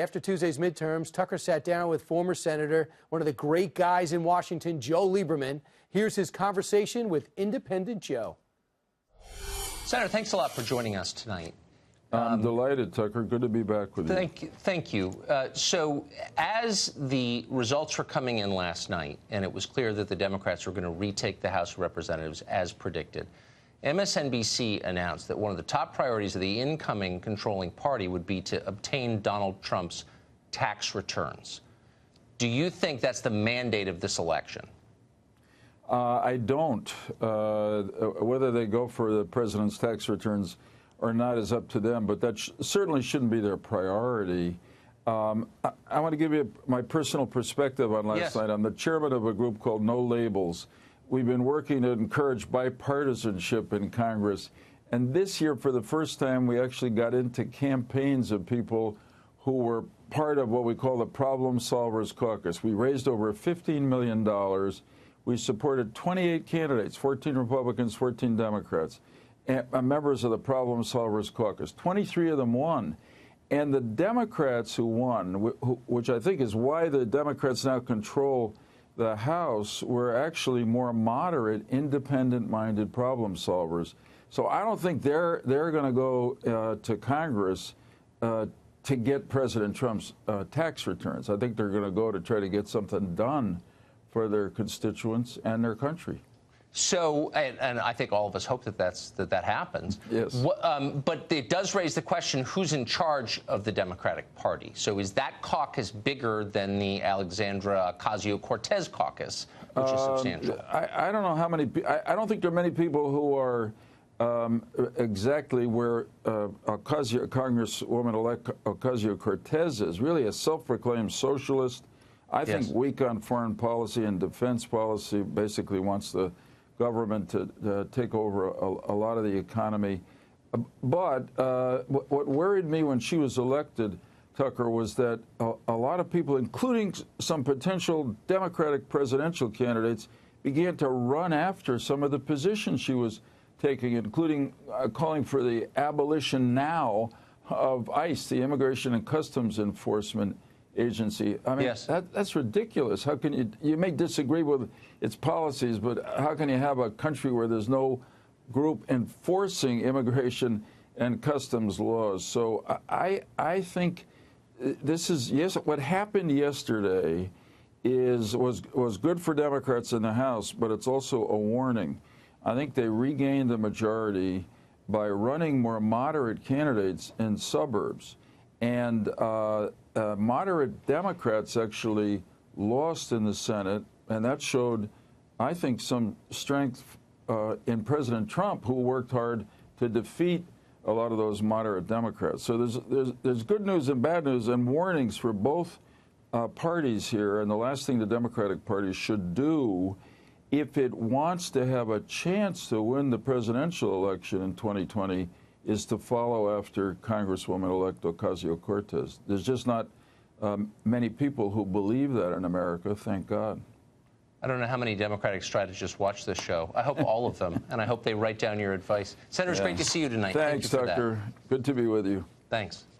After Tuesday's midterms, Tucker sat down with former Senator, one of the great guys in Washington, Joe Lieberman. Here's his conversation with Independent Joe. Senator, thanks a lot for joining us tonight. I'm delighted, Tucker. Good to be back with you. Thank you. So as the results were coming in last night, and it was clear that the Democrats were going to retake the House of Representatives as predicted, MSNBC announced that one of the top priorities of the incoming controlling party would be to obtain Donald Trump's tax returns. Do you think that's the mandate of this election? I don't. Whether they go for the president's tax returns or not is up to them, but that certainly shouldn't be their priority. I want to give you my personal perspective on last night. I'm the chairman of a group called No Labels. We've been working to encourage bipartisanship in Congress. And this year, for the first time, we actually got into campaigns of people who were part of what we call the Problem Solvers Caucus. We raised over $15 million. We supported 28 candidates, 14 Republicans, 14 Democrats, and members of the Problem Solvers Caucus. 23 of them won. And the Democrats who won, which I think is why the Democrats now control the House, were actually more moderate, independent-minded problem solvers. So I don't think they're going to go to Congress to get President Trump's tax returns. I think they're going to go to try to get something done for their constituents and their country. So, and I think all of us hope that that happens. Yes. But it does raise the question, who's in charge of the Democratic Party? So is that caucus bigger than the Alexandria Ocasio-Cortez caucus, which is substantial? I don't know how many. I don't think there are many people who are exactly where Congresswoman-elect Ocasio-Cortez is, really a self-proclaimed socialist. I think weak on foreign policy and defense policy, basically wants the government to take over a lot of the economy. But what worried me when she was elected, Tucker, was that a lot of people, including some potential Democratic presidential candidates, began to run after some of the positions she was taking, including calling for the abolition now of ICE, the Immigration and Customs Enforcement Agency. I mean, that's ridiculous. How can you may disagree with its policies, but how can you have a country where there's no group enforcing immigration and customs laws? So I think this is, what happened yesterday was good for Democrats in the House, but it's also a warning. I think they regained the majority by running more moderate candidates in suburbs. And moderate Democrats actually lost in the Senate, and that showed, I think, some strength in President Trump, who worked hard to defeat a lot of those moderate Democrats. So there's good news and bad news and warnings for both parties here. And the last thing the Democratic Party should do, if it wants to have a chance to win the presidential election in 2020, is to follow after Congresswoman-elect Ocasio-Cortez. There's just not many people who believe that in America, thank God. I don't know how many Democratic strategists watch this show. I hope all of them, and I hope they write down your advice. Senator, it's great to see you tonight. Thanks, Thank you for Tucker. Good to be with you. Thanks.